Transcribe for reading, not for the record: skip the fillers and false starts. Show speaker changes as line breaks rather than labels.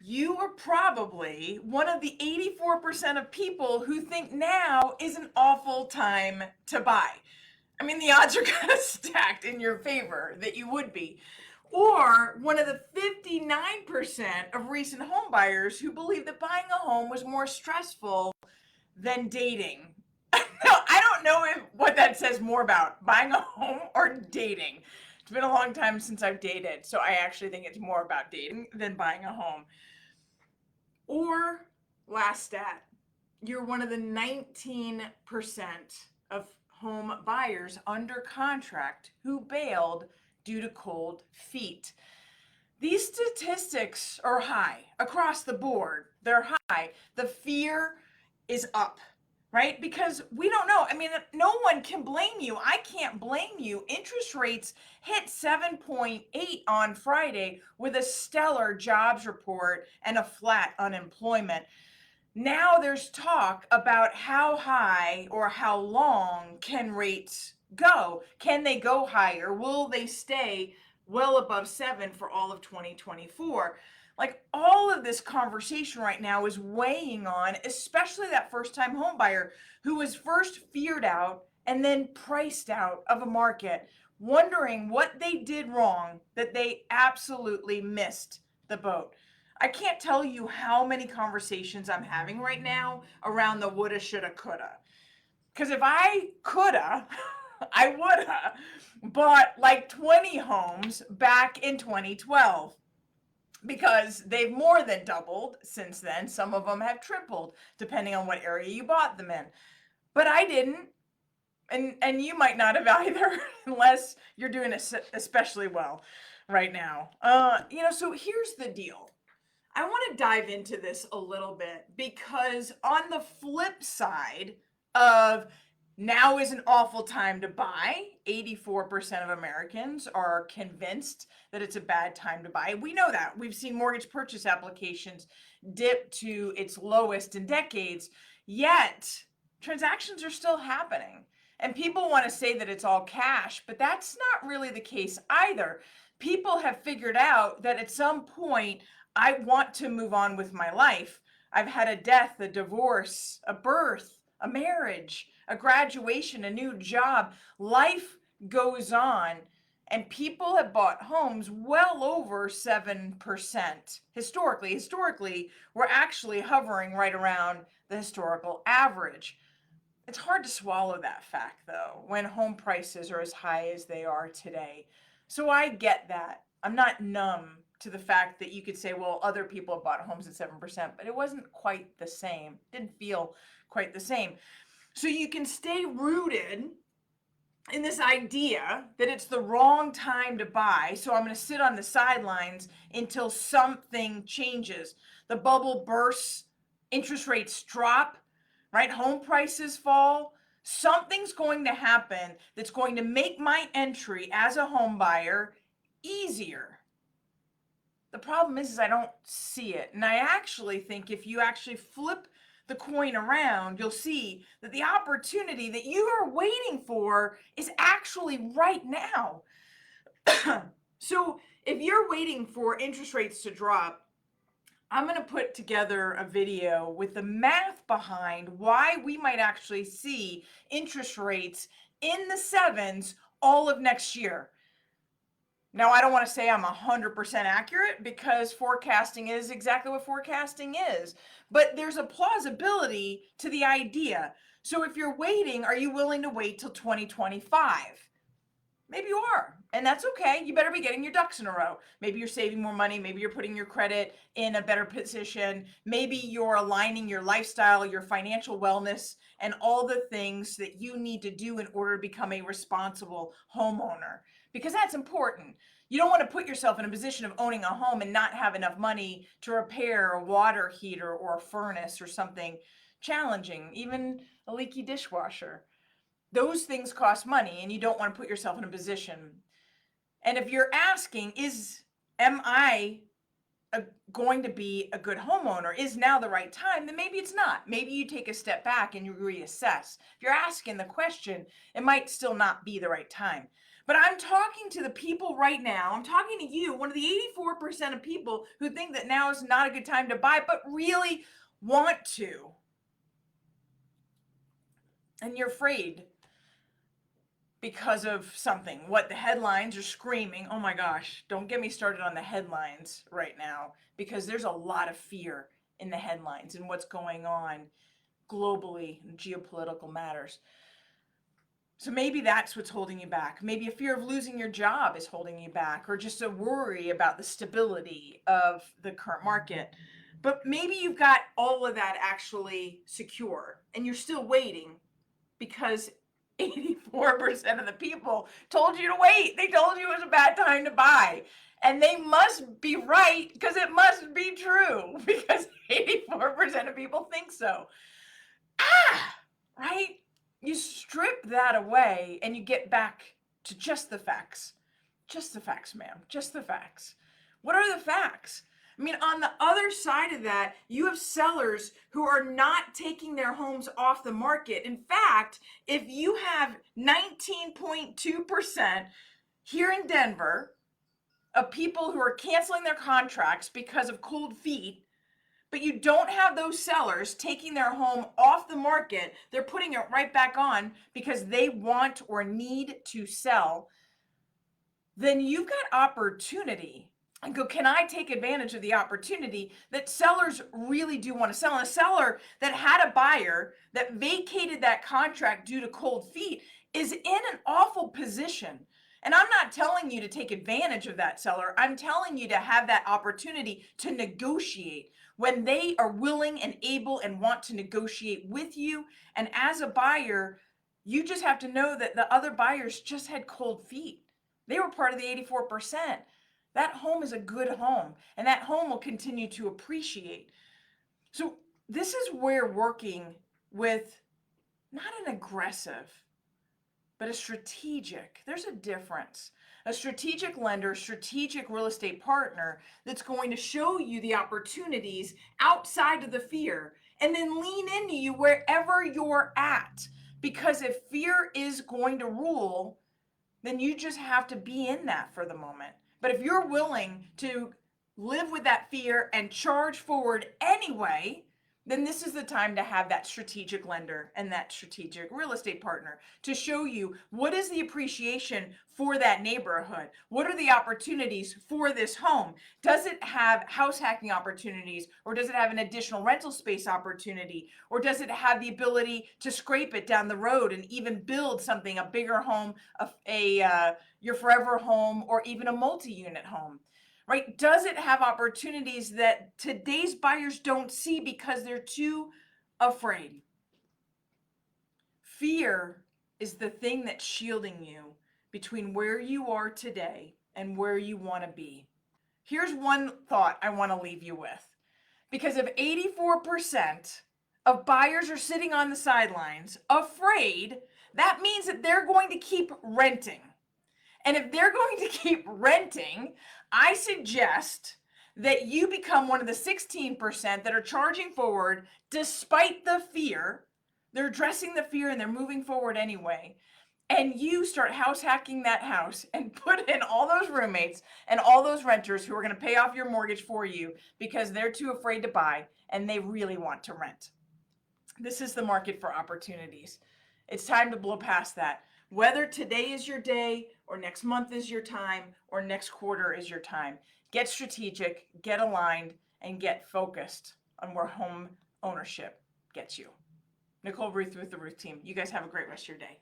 you are probably one of the 84% of people who think now is an awful time to buy. I mean, the odds are kind of stacked in your favor that you would be. Or one of the 59% of recent home buyers who believe that buying a home was more stressful than dating. I don't know what that says more about, buying a home or dating. It's been a long time since I've dated, so I actually think it's more about dating than buying a home. Or, last stat, you're one of the 19% of home buyers under contract who bailed due to cold feet. These statistics are high across the board. They're high. The fear is up, right? Because we don't know. I mean, no one can blame you. I can't blame you. Interest rates hit 7.8 on Friday with a stellar jobs report and a flat unemployment. Now there's talk about how high or how long can rates go. Can they go higher? Will they stay well above 7 for all of 2024? Like, all of this conversation right now is weighing on, especially that first-time home buyer who was first feared out and then priced out of a market, wondering what they did wrong that they absolutely missed the boat. I can't tell you how many conversations I'm having right now around the woulda, shoulda, coulda. Because if I coulda, I woulda bought like 20 homes back in 2012, because they've more than doubled since then. Some of them have tripled, depending on what area you bought them in. But I didn't, and you might not have either, unless you're doing especially well right now. So here's the deal. I want to dive into this a little bit because on the flip side of now is an awful time to buy, 84% of Americans are convinced that it's a bad time to buy. We know that. We've seen mortgage purchase applications dip to its lowest in decades, yet transactions are still happening. And people want to say that it's all cash, but that's not really the case either. People have figured out that at some point, I want to move on with my life. I've had a death, a divorce, a birth, a marriage, a graduation, a new job. Life goes on, and people have bought homes well over 7% historically. Historically, we're actually hovering right around the historical average. It's hard to swallow that fact, though, when home prices are as high as they are today. So I get that. I'm not numb to the fact that you could say, well, other people have bought homes at 7%, but it wasn't quite the same. It didn't feel quite the same. So you can stay rooted in this idea that it's the wrong time to buy. So I'm going to sit on the sidelines until something changes. The bubble bursts, interest rates drop, right? Home prices fall. Something's going to happen that's going to make my entry as a home buyer easier. The problem is I don't see it. And I actually think if you actually flip the coin around, you'll see that the opportunity that you are waiting for is actually right now. So if you're waiting for interest rates to drop, I'm going to put together a video with the math behind why we might actually see interest rates in the sevens all of next year. Now, I don't want to say I'm 100% accurate because forecasting is exactly what forecasting is, but there's a plausibility to the idea. So if you're waiting, are you willing to wait till 2025? Maybe you are, and that's okay. You better be getting your ducks in a row. Maybe you're saving more money. Maybe you're putting your credit in a better position. Maybe you're aligning your lifestyle, your financial wellness, and all the things that you need to do in order to become a responsible homeowner, because that's important. You don't want to put yourself in a position of owning a home and not have enough money to repair a water heater or a furnace or something challenging, even a leaky dishwasher. Those things cost money, and you don't want to put yourself in a position. And if you're asking, am I going to be a good homeowner? Is now the right time? Then maybe it's not. Maybe you take a step back and you reassess. If you're asking the question, it might still not be the right time. But I'm talking to the people right now. I'm talking to you, one of the 84% of people who think that now is not a good time to buy, but really want to. And you're afraid because of something. What the headlines are screaming. Oh my gosh, don't get me started on the headlines right now, because there's a lot of fear in the headlines and what's going on globally in geopolitical matters. So maybe that's what's holding you back. Maybe a fear of losing your job is holding you back, or just a worry about the stability of the current market. But maybe you've got all of that actually secure and you're still waiting because 84% of the people told you to wait. They told you it was a bad time to buy. And they must be right, because it must be true, because 84% of people think so. Right? You strip that away and you get back to just the facts. Just the facts, ma'am. Just the facts. What are the facts? I mean, on the other side of that, you have sellers who are not taking their homes off the market. In fact, if you have 19.2% here in Denver of people who are canceling their contracts because of cold feet, but you don't have those sellers taking their home off the market, they're putting it right back on because they want or need to sell, then you've got opportunity. And go, can I take advantage of the opportunity that sellers really do want to sell? And a seller that had a buyer that vacated that contract due to cold feet is in an awful position. And I'm not telling you to take advantage of that seller. I'm telling you to have that opportunity to negotiate when they are willing and able and want to negotiate with you. And as a buyer, you just have to know that the other buyers just had cold feet. They were part of the 84%. That home is a good home, and that home will continue to appreciate. So this is where working with not an aggressive, but a strategic, there's a difference. A strategic lender, strategic real estate partner that's going to show you the opportunities outside of the fear and then lean into you wherever you're at. Because if fear is going to rule, then you just have to be in that for the moment. But if you're willing to live with that fear and charge forward anyway, then this is the time to have that strategic lender and that strategic real estate partner to show you what is the appreciation for that neighborhood. What are the opportunities for this home? Does it have house hacking opportunities, or does it have an additional rental space opportunity? Or does it have the ability to scrape it down the road and even build something, a bigger home, your forever home, or even a multi-unit home? Right? Does it have opportunities that today's buyers don't see because they're too afraid? Fear is the thing that's shielding you between where you are today and where you want to be. Here's one thought I want to leave you with. Because if 84% of buyers are sitting on the sidelines afraid, that means that they're going to keep renting. And if they're going to keep renting, I suggest that you become one of the 16% that are charging forward despite the fear. They're addressing the fear and they're moving forward anyway. And you start house hacking that house and put in all those roommates and all those renters who are going to pay off your mortgage for you because they're too afraid to buy and they really want to rent. This is the market for opportunities. It's time to blow past that. Whether today is your day, or next month is your time, or next quarter is your time, get strategic, get aligned, and get focused on where home ownership gets you. Nicole Rueth with the Rueth team. You guys have a great rest of your day.